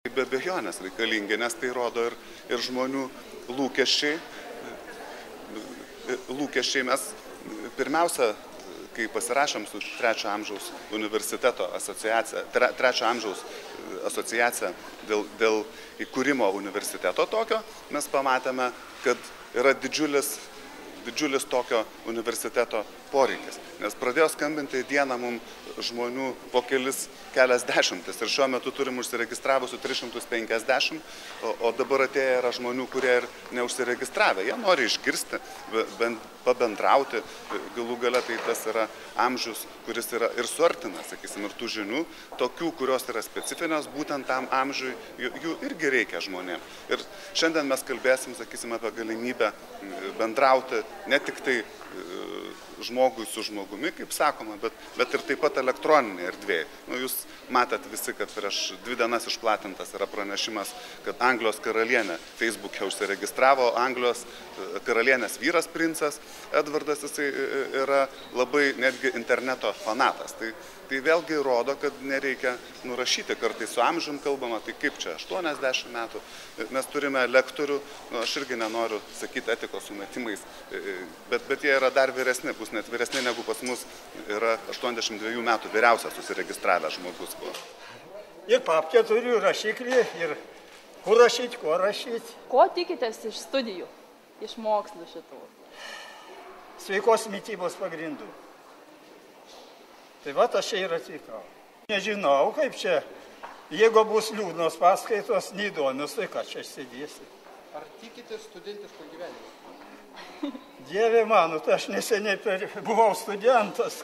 Be abejonės reikalingi, nes tai rodo ir žmonių lūkesčiai. Mes pirmiausia, kai pasirašėm su trečio amžiaus universiteto asociacija, trečio amžiaus asociacija dėl įkūrimo universiteto tokio, mes pamatėme, kad yra didžiulis tokio universiteto poreikis. Nes pradėjo skambinti į dieną mums žmonių po kelias dešimtis. Ir šiuo metu turim užsiregistravusių 350, o dabar atėję yra žmonių, kurie ir neužsiregistravę. Jie nori išgirsti, pabendrauti. Galų gale tai tas yra amžius, kuris yra ir suartina, sakysim, ir tų žinių, tokių, kurios yra specifinės būtent tam amžiui, jų irgi reikia žmonėm. Ir šiandien mes kalbėsim, sakysim, apie galimybę bendrauti ne tik tai žmogui su žmogumi, kaip sakoma, bet ir taip pat elektroninėje erdvėje. Jūs matot visi, kad prieš 2 dienas išplatintas yra pranešimas, kad Anglijos karalienė Facebook'e užsiregistravo, Anglijos karalienės vyras princas Edvardas, jisai yra labai netgi interneto fanatas. Tai vėlgi rodo, kad nereikia nurašyti, kartais su amžium kalbama, tai kaip čia, 80 metų. Mes turime lektorių, aš irgi nenoriu sakyti etikos sumetimais, bet jie yra dar vyresni, bus net vyresni negu pas mus yra 82 metų vyriausias susiregistravęs žmogus. Ir papkę turiu, rašiklį, ir kur rašyti, ko rašyti. Ko tikitės iš studijų, iš mokslų šitų? Sveikos mitybos pagrindų. Tai va, aš čia ir atvykau. Nežinau, kaip čia, jeigu bus liūdnos paskaitos, neįdomios, tai ką čia sėdėsi. Ar tikitės studentiško gyvenimo? Dieve mano, tai aš neseniai buvau studentas.